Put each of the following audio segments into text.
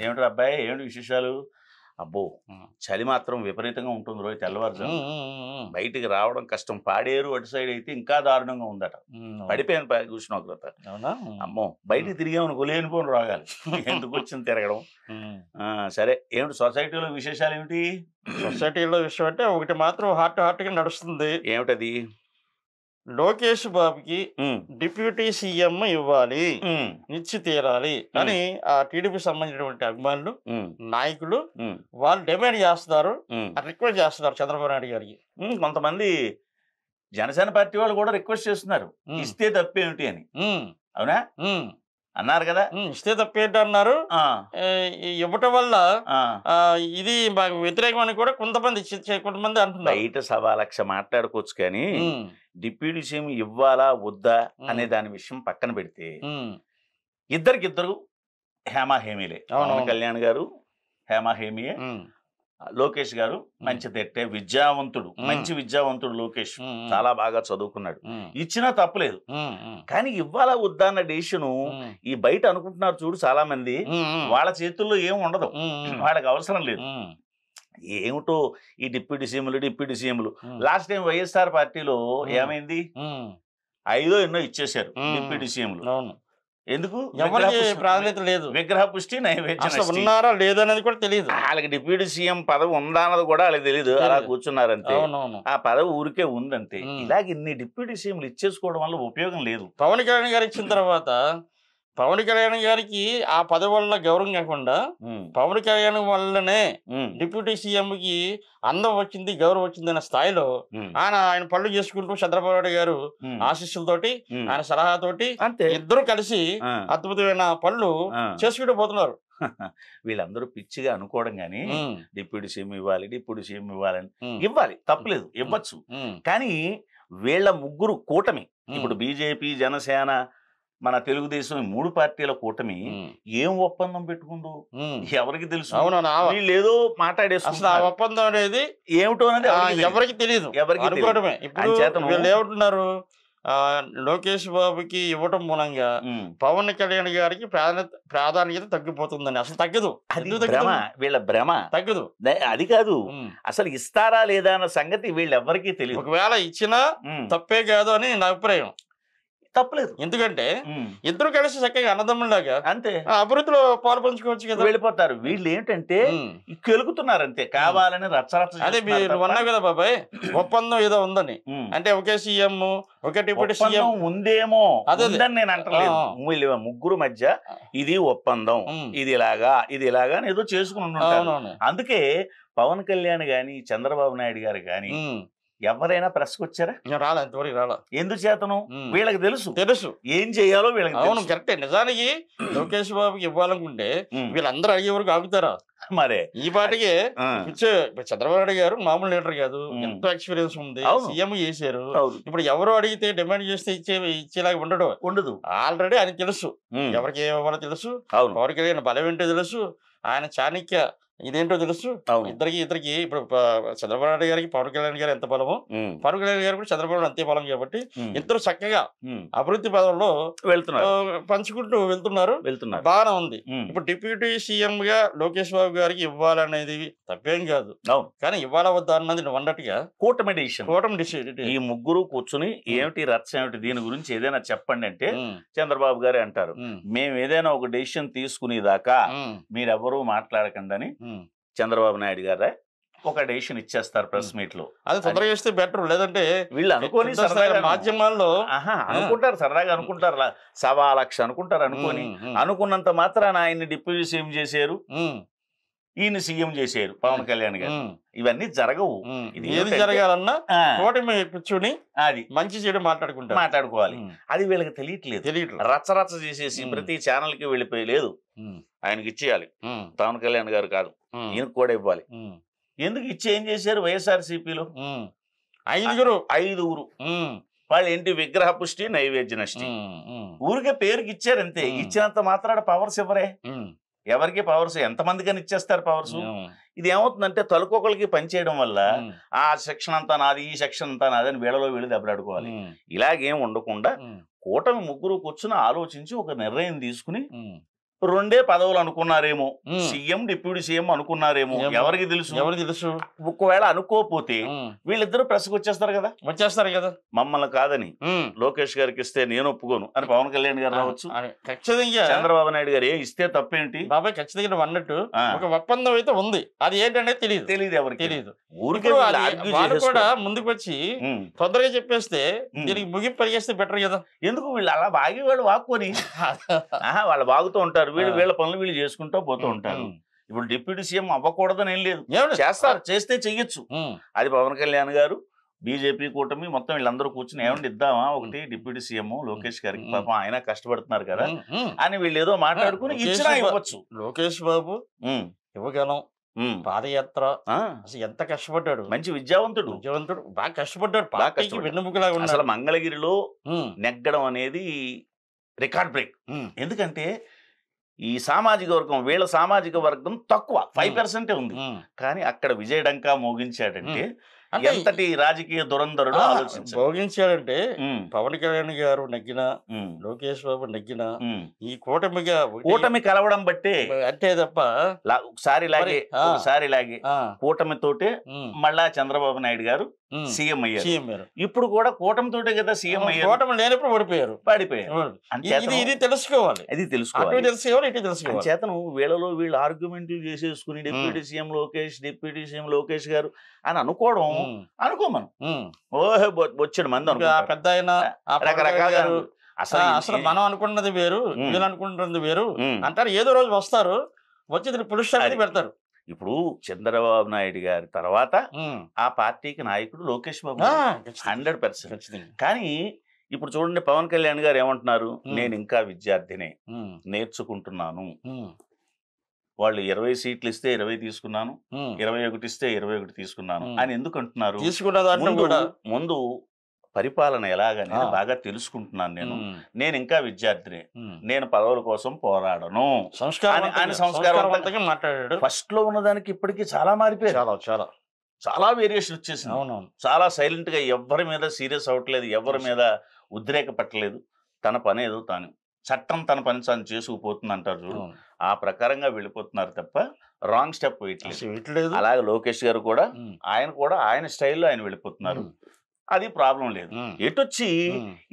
ఏమిటి అబ్బాయి ఏమిటి విశేషాలు? అబ్బో హ్మ్. చలి మాత్రం విపరీతంగా ఉంటుంది రోజు తెల్లవారుజాము. హ్మ్. హ్మ్. హ్మ్. బయటికి రావడం కష్టం. పాడేరు అటు సైడ్ అయితే ఇంకా దారుణంగా ఉందట. హ్మ్. పడిపోయాను ఉష్ణోగ్రత. అవునా? అమ్మో! బయటికి తిరిగామనుకో లేనిపోని రోగాలు. ఎందుకొచ్చింది తిరగడం. హ్మ్. సరే ఏమిటి సొసైటీలో విశేషాలేమిటి? సొసైటీలో విషయం అంటే ఒకటి మాత్రం హాట్‌గా నడుస్తుంది. ఏమిటది? లోకేష్ బాబుకి హ్మ్. డిప్యూటీ సీఎం ఇవ్వాలి. హ్మ్. ఇచ్చి తీరాలి అని ఆ టీడీపీకి సంబంధించినటువంటి అభిమానులు, హ్మ్. నాయకులు హ్మ్. వాళ్ళు డిమాండ్ చేస్తున్నారు. హ్మ్. రిక్వెస్ట్ చేస్తున్నారు చంద్రబాబు నాయుడు గారికి. కొంతమంది జనసేన పార్టీ వాళ్ళు కూడా రిక్వెస్ట్ చేస్తున్నారు. హ్మ్. ఇస్తే తప్పేమిటి అని. హ్మ్. అవునా? హ్మ్. అన్నారు కదా! ఇస్తే తప్పేంటన్నారు. ఆ! ఇవ్వటం వల్ల ఆ! ఇది మాకు వ్యతిరేకమని కూడా కొంతమంది అంటున్నారు. బయట సవా లక్ష మాట్లాడుకోవచ్చు కానీ హ్మ్. డిప్యూటీ సీఎం ఇవ్వాలా వద్దా అనే హ్మ్. దాని విషయం పక్కన పెడితే హ్మ్. ఇద్దరికిద్దరు హేమీలే. పవన్ అవునవును. కళ్యాణ్ గారు హేమీయే. హ్మ్. లోకేష్ గారు మంచి తెట్టే విద్యావంతుడు. హ్మ్. మంచి విద్యావంతుడు లోకేష్. హ్మ్. హ్మ్. చాలా బాగా చదువుకున్నాడు. హ్మ్. ఇచ్చినా తప్పులేదు. హ్మ్. హ్మ్. కానీ ఇవ్వాలా వద్దా అన్న డెసిషను హ్మ్. ఈ బయట అనుకుంటున్నారు చూడు చాలా మంది. హ్మ్. హ్మ్. వాళ్ళ చేతుల్లో ఏం ఉండదు. హ్మ్. హ్మ్. వాళ్ళకి అవసరం లేదు. హ్మ్. ఏమిటో ఈ డిప్యూటీ సీఎంలు. హ్మ్. లాస్ట్ టైం వైఎస్ఆర్ పార్టీలో హ్మ్. ఏమైంది? హ్మ్. 5 ఎన్నో ఇచ్చేశారు హ్మ్. డిప్యూటీ సీఎంలు. అవును. ఎందుకు? ఎవరికీ ప్రాధాన్యత లేదు. విగ్రహ పుష్టి నైవేద్య అసలు నష్టి. ఉన్నారా లేదనేది కూడా తెలీదు. వాళ్ళకి డిప్యూటీ సీఎం పదవి ఉందా అన్నది కూడా వాళ్ళకి తెలీదు. అలా కూర్చున్నారంతే. అవునవును. ఆ పదవి ఊరికే ఉందంతే. హ్మ్. ఇలాగ ఇన్ని డిప్యూటీ సీఎంలు ఇచ్చేసుకోవడం వల్ల ఉపయోగం లేదు. పవన్ కళ్యాణ్ గారు ఇచ్చిన తర్వాత పవన్ కళ్యాణ్ గారికి ఆ పదవి వల్ల గౌరవం కాకుండా ఉమ్, పవన్ కళ్యాణ్ వల్లనే ఉమ్, డిప్యూటీ సీఎంకి అందం వచ్చింది, గౌరవం వచ్చింది అన్న స్థాయిలో ఉమ్, ఆయన పనులు చేసుకుంటూ చంద్రబాబు నాయుడు గారు ఉమ్, ఆశీస్సులతోటి ఉమ్. ఆయన సలహాతోటి అంతే. ఇద్దరు కలిసి ఆ, అద్భుతమైన పనులు ఆ. చేసుకుంటూ పోతున్నారు. వీళ్ళందరూ పిచ్చిగా అనుకోవడం కానీ ఉమ్, డిప్యూటీ సీఎం ఇవ్వాలని ఉమ్, ఇవ్వాలి, తప్పులేదు, ఇవ్వచ్చు. ఉమ్, కానీ వీళ్ళ ముగ్గురు కూటమి, ఉమ్, ఇప్పుడు బీజేపీ, జనసేన, మన తెలుగుదేశం, ఈ 3 పార్టీల కూటమి ఉమ్, ఏం ఒప్పందం పెట్టుకుందో ఉమ్. ఎవరికి తెలుసు? అవునవును. వీళ్ళు ఏదో అసలు ఆ మాట్లాడేసుకుంటున్నారు. ఒప్పందం అనేది ఏమిటో అనేది ఎవరికి తెలియదు. ఎవరికి తెలియదు. అనుకోవడమే. ఇప్పుడు అంచేతను వీళ్ళు ఏమంటున్నారు, లోకేష్ బాబుకి ఇవ్వటం మూలంగా ఉమ్, పవన్ కళ్యాణ్ గారికి ప్రాధాన్యత తగ్గిపోతుందని. అసలు తగ్గదు. అది ఎందుకు భ్రమ, తగ్గుతుంది? వీళ్ళ భ్రమ. తగ్గదు. అది కాదు, ఉమ్. అసలు ఇస్తారా లేదా అన్న సంగతి వీళ్ళెవ్వరికీ తెలియదు. ఒకవేళ ఇచ్చినా తప్పే కాదు అని నా అభిప్రాయం. తప్పలేదు. ఎందుకంటే ఇద్దరు కలిసి చక్కగా అన్నదమ్ములాగా అంతే అభివృద్ధిలో పాలు పంచుకోవచ్చు కదా. వెళ్ళిపోతారు. వీళ్ళు ఏంటంటే ఉమ్. కెలుకుతున్నారు అంతే, కావాలని రచ్చరచ్చ అదే చేస్తున్నారు నువ్వు తప్ప. అన్నావు కదా బాబాయ్, ఒప్పందం ఏదో ఉందని. ఉమ్. అంటే ఒకే సీఎం, ఒకే డిప్యూటీ సీఎం. ఒప్పందం ఉందేమో, అదే. ఉందని నేను అంటలేదు. ఆ. వీళ్ళ ముగ్గురు మధ్య ఇది ఒప్పందం, ఉమ్. ఇది ఇలాగా అని ఏదో చేసుకుని ఉంటారు. అవునవును. అందుకే పవన్ కళ్యాణ్ గాని, చంద్రబాబు నాయుడు గారు గాని ఎవరైనా ప్రెస్కి వచ్చారా? రాలా, ఇంతవరకు రాలా. ఎందుచేతను? వీళ్ళకి తెలుసు ఏం చేయాలో వీళ్ళకి అవును, తెలుసు. కరెక్టే. నిజానికి లోకేష్ బాబుకి ఇవ్వాలనుకుంటే ఉమ్. వీళ్ళందరూ అడిగే వరకు ఆగుతారా? మరే ఈ పాటికే ఆ. ఇప్పుడు చంద్రబాబు నాయుడు గారు మామూలు లీడర్ కాదు, ఉమ్. ఎంతో ఎక్స్పీరియన్స్ ఉంది, అవును. సీఎం చేశారు. అవును. ఇప్పుడు ఎవరు అడిగితే డిమాండ్ చేస్తే ఇచ్చేలాగా ఉండదు. ఆల్రెడీ ఆయన తెలుసు ఉమ్. ఎవరికి ఏం ఇవ్వాలో తెలుసు. అవును. పవన్ కళ్యాణ్ బలం ఏంటో తెలుసు. ఆయన చాణక్య ఇదేంటో తెలుసు. అవును. ఇద్దరికి ఇప్పుడు చంద్రబాబు నాయుడు గారికి పవన్ కళ్యాణ్ గారు ఎంత బలమో, ఉమ్. పవన్ కళ్యాణ్ గారు కూడా చంద్రబాబు నాయుడు అంతే బలం కాబట్టి ఉమ్. ఇద్దరు చక్కగా ఉమ్. అభివృద్ధి పదంలో వెళ్తున్నారు. పంచుకుంటూ వెళ్తున్నారు. బాగానే ఉంది. ఇప్పుడు డిప్యూటీ సీఎం గా లోకేష్ బాబు గారికి ఇవ్వాలనేది తప్పేం కాదు. అవును. కానీ ఇవ్వాలా వద్దా అన్నది నువ్వు అన్నట్టుగా కూటమి డిసిషన్. డిసైడ్. ఈ ముగ్గురు కూర్చుని ఏమిటి రచ్చ ఏమిటి, దీని గురించి ఏదైనా చెప్పండి అంటే చంద్రబాబు గారే అంటారు, మేము ఏదైనా ఒక డెసిషన్ తీసుకునేదాకా మీరెవరూ మాట్లాడకండి అని చంద్రబాబు నాయుడు గారే ఒక డెసిషన్ ఇచ్చేస్తారు ప్రెస్ మీట్ లో. అది తొందరగా చేస్తే బెటర్. లేదంటే వీళ్ళు అనుకోని మాధ్యమాల్లో సరదాగా అనుకుంటారు, 1,00,000 అనుకుంటారు. అనుకున్నంత మాత్రాన ఆయన్ని డిప్యూటీ సీఎం చేశారు, ఈయన సీఎం చేశారు పవన్ కళ్యాణ్ గారు. ఇవన్నీ జరగవు. ఏది జరగాలన్నా కూటమి కూర్చుని అది మంచి చెడు మాట్లాడుకోవాలి. అది వీళ్ళకి తెలియట్లేదు. రచ్చరచ్చ చేసేసి ప్రతి ఛానల్ కి వెళ్ళిపోయి లేదు, ఆయనకి ఇచ్చేయాలి, పవన్ కళ్యాణ్ గారు కాదు, ఈయనకు కూడా ఇవ్వాలి. ఎందుకు ఇచ్చి ఏం చేశారు? వైఎస్ఆర్సీపీలో ఐదుగురు వాళ్ళు ఏంటి, విగ్రహ పుష్టి నైవేద్య నష్టి, ఊరికే పేరుకి ఇచ్చారంతే. ఇచ్చినంత మాత్రాన పవర్స్ ఇవ్వరే. ఎవరికి పవర్స్, ఎంతమందికని ఇచ్చేస్తారు పవర్స్? ఇది ఏమవుతుందంటే తలుకొకరికి పనిచేయడం వల్ల ఆ సెక్షన్ అంతా నాది, ఈ సెక్షన్ అంతా నాది అని వీళ్ళు దెబ్బలాడుకోవాలి. ఇలాగేం ఉండకుండా కూటమి ముగ్గురు కూర్చుని ఆలోచించి ఒక నిర్ణయం తీసుకుని రెండే పదవులు అనుకున్నారేమో, సీఎం డిప్యూటీ సీఎం అనుకున్నారేమో, ఎవరికి తెలుసు. ఒకవేళ అనుకోకపోతే వీళ్ళిద్దరూ ప్రెస్కి వచ్చేస్తారు కదా, మమ్మల్ని కాదని లోకేష్ గారికి ఇస్తే నేను ఒప్పుకోను అని పవన్ కళ్యాణ్ గారు రావచ్చు. ఖచ్చితంగా చంద్రబాబు నాయుడు గారు ఇస్తే తప్పేంటి బాబాయ్, ఖచ్చితంగా అన్నట్టు ఒక ఒప్పందం అయితే ఉంది, అది ఏంటనేది తెలియదు ఎవరికి తెలియదు. ఊరికి వాళ్ళు కూడా ముందుకు వచ్చి తొందరగా చెప్పేస్తే దీనికి ముగింపు పరిగేస్తే బెటర్ కదా. ఎందుకు వీళ్ళు అలా బాగి వాళ్ళు వాక్కొని వాళ్ళు బాగుతూ ఉంటారు, వీళ్ళ పనులు వీళ్ళు చేసుకుంటూ పోతూ ఉంటారు. ఇప్పుడు డిప్యూటీ సీఎం అవ్వకూడదని ఏం లేదు, చేస్తారు, చేస్తే చెయ్యొచ్చు. అది పవన్ కళ్యాణ్ గారు బీజేపీ కూటమి మొత్తం వీళ్ళందరూ కూర్చుని ఏమండి ఇద్దామా ఒకటి డిప్యూటీ సీఎం లోకేష్ గారికి, పాపం ఆయన కష్టపడుతున్నారు కదా అని వీళ్ళు ఏదో మాట్లాడుకుని ఇచ్చినా ఇవ్వచ్చు. లోకేష్ బాబు ఇవ్వగలం. పాదయాత్ర అసలు ఎంత కష్టపడ్డాడు, మంచి విద్యావంతుడు బాగా కష్టపడ్డాడు, పార్టీకి వెన్నెముకలాగా ఉన్నాడు. అసలు మంగళగిరిలో నెగ్గడం అనేది రికార్డ్ బ్రేక్. ఎందుకంటే ఈ సామాజిక వర్గం, వీళ్ళ సామాజిక వర్గం తక్కువ 5% ఉంది, కానీ అక్కడ విజయ డంకా మోగించాడంటే ఎంతటి రాజకీయ దురంధరుడు భోగించాడంటే పవన్ కళ్యాణ్ గారు నెగ్గిన, లోకేష్ బాబు నెగ్గిన, ఈ కూటమి కలవడం బట్టే అంటే తప్ప ఒకసారి లాగే కూటమితోటే మళ్ళా చంద్రబాబు నాయుడు గారు సీఎం అయ్యారు. ఇప్పుడు కూడా కూటమితోటే కదా సీఎం అయ్యారు, కూటమి లేనప్పుడు పడిపోయారు. ఇది తెలుసుకోవాలి, చేతను వీళ్ళలో వీళ్ళు ఆర్గ్యుమెంట్లు చేసేసుకుని డిప్యూటీ సీఎం లోకేష్ గారు అని అనుకోవడం అనుకోమను. ఓహే వచ్చాడు మంది పెద్ద ఆయన రకరకాల అసలు మనం అనుకున్నది వేరు, వీళ్ళు అనుకుంటున్నది వేరు అంటారు. ఏదో రోజు వస్తారు, వచ్చి పురుషాన్ని పెడతారు. ఇప్పుడు చంద్రబాబు నాయుడు గారి తర్వాత ఆ పార్టీకి నాయకుడు లోకేష్ బాబు 100%. కానీ ఇప్పుడు చూడండి పవన్ కళ్యాణ్ గారు ఏమంటున్నారు, నేను ఇంకా విద్యార్థినే, నేర్చుకుంటున్నాను. వాళ్ళు 20 సీట్లు ఇస్తే 20 తీసుకున్నాను, 21 ఇస్తే 21 తీసుకున్నాను అని ఎందుకు అంటున్నారు? ముందు పరిపాలన ఎలాగనేది బాగా తెలుసుకుంటున్నాను, నేను ఇంకా విద్యార్థిని, నేను పదవుల కోసం పోరాడను అని సంస్కారవంతంగా మాట్లాడాడు. ఫస్ట్ లో ఉన్నదానికి ఇప్పటికీ చాలా మారిపోయారు, చాలా వేరియేషన్ వచ్చేసింది. చాలా సైలెంట్ గా ఎవరి మీద సీరియస్ అవ్వట్లేదు, ఎవరి మీద ఉద్రేక పట్టలేదు, తన పని ఏదో తాను, చట్టం తన పని తాను చేసుకుపోతుంది అంటారు చూడు, ఆ ప్రకారంగా వెళ్ళిపోతున్నారు తప్ప రాంగ్ స్టెప్ వేయట్లేదు. అలాగే లోకేష్ గారు కూడా ఆయన స్టైల్లో ఆయన వెళ్ళిపోతున్నారు, అది ప్రాబ్లం లేదు. ఎటొచ్చి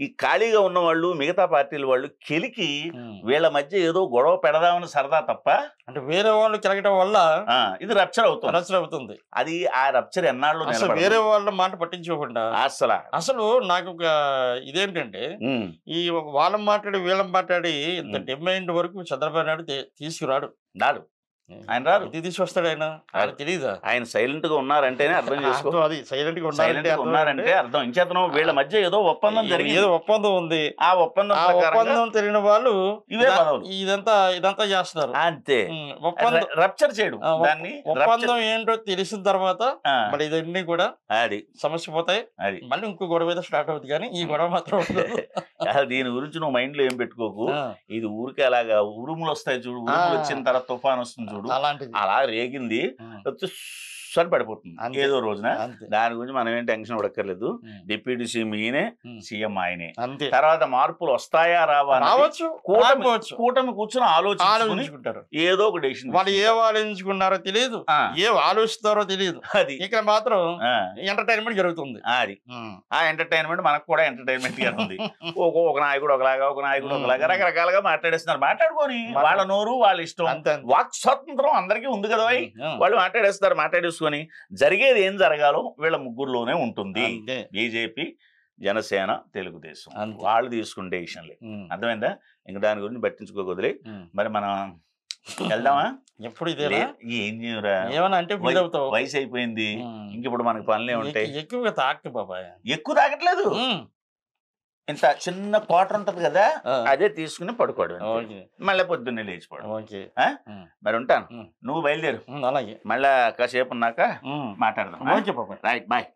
ఈ ఖాళీగా ఉన్న వాళ్ళు మిగతా పార్టీల వాళ్ళు కెలికి వీళ్ళ మధ్య ఏదో గొడవ పెడదామని సరదా తప్ప, అంటే వేరే వాళ్ళు కెలగటం వల్ల ఇది రప్చర్ అవుతుంది. అది ఆ రప్చర్ ఎన్నాళ్ళు వేరే వాళ్ళ మాట పట్టించుకోకుండా అసలు నాకు ఒక ఇదేంటంటే ఈ వాళ్ళని మాట్లాడి వీళ్ళని మాట్లాడి ఇంత డిమాండ్ వరకు చంద్రబాబు నాయుడు తీసుకురాడు. ఆయన రారు, తీసుకొస్తాడు. ఆయన తెలియదా, ఆయన సైలెంట్ గా ఉన్నారంటేనే అర్థం చేసుకో, అది సైలెంట్ గా ఉన్నారంటే అర్థం. ఇంచేతనం వీళ్ళ మధ్య ఏదో ఒప్పందం జరిగింది, ఏదో ఒప్పందం ఉంది. ఆ ఒప్పందం తెలియని వాళ్ళు ఇవే పదవులు ఇదంతా చేస్తున్నారు అంతే. రప్చర్ చేయడం, దాన్ని ఒప్పందం ఏంటో తెలిసిన తర్వాత మరి ఇదన్నీ కూడా అది సమస్య పోతాయి, అది మళ్ళీ ఇంకో గొడవ మీద స్టార్ట్ అవుతుంది. కానీ ఈ గొడవ మాత్రం దీని గురించి నువ్వు మైండ్ లో ఏం పెట్టుకోకు. ఇది ఊరికే అలాగా ఉరుములు వస్తాయి చూడు, ఉరుములు వచ్చిన తర్వాత తుఫాన్ వస్తుంది చూడు, అలా రేగింది పడిపోతుంది ఏదో రోజున. దాని గురించి మనం ఏం టెన్షన్ పడక్కర్లేదు. డిప్యూటీ సీఎం ఈయనే, సీఎం ఆయనే. తర్వాత మార్పులు వస్తాయా రావా కూటమి కూర్చొని ఆలోచించుకుంటారు, ఏదో ఒక డెసిషన్. వాళ్ళు ఏ ఆలోచించుకున్నారో తెలియదు, ఏ ఆలోచిస్తారో తెలియదు. అది ఇక్కడ మాత్రం ఎంటర్టైన్మెంట్ జరుగుతుంది. అది ఆ ఎంటర్టైన్మెంట్ మనకు కూడా ఎంటర్టైన్మెంట్ గా ఉంది. ఒక నాయకుడు ఒకలాగా రకరకాలుగా మాట్లాడేస్తున్నారు. మాట్లాడుకొని వాళ్ళ నోరు వాళ్ళ ఇష్టం, వాక్ స్వాతంత్రం అందరికీ ఉంది కదా, వాళ్ళు మాట్లాడేసుకొని జరిగేది ఏం జరగాలో వీళ్ళ ముగ్గురులోనే ఉంటుంది. బీజేపీ, జనసేన, తెలుగుదేశం వాళ్ళు తీసుకునే డెసిషన్లే. అర్థమైందా? ఇంక దాని గురించి పట్టించుకోకూడదులే. మరి మనం వెళ్దామా? ఎప్పుడు ఏం చేయరా, వయసు అయిపోయింది, ఇంక ఇప్పుడు మనకి పనులే ఉంటాయి. ఎక్కువగా తాకు బాబాయ్, ఎక్కువ తాగట్లేదు. ఇంత చిన్న క్వార్టర్ ఉంటది కదా, అదే తీసుకుని పడుకోవడం, మళ్ళీ పొద్దున్నే లేచిపోవడం. మరి ఉంటాను, నువ్వు బయలుదేరు, అలాగే మళ్ళా కాసేపు ఉన్నాక మాట్లాడదాం. Right, bye.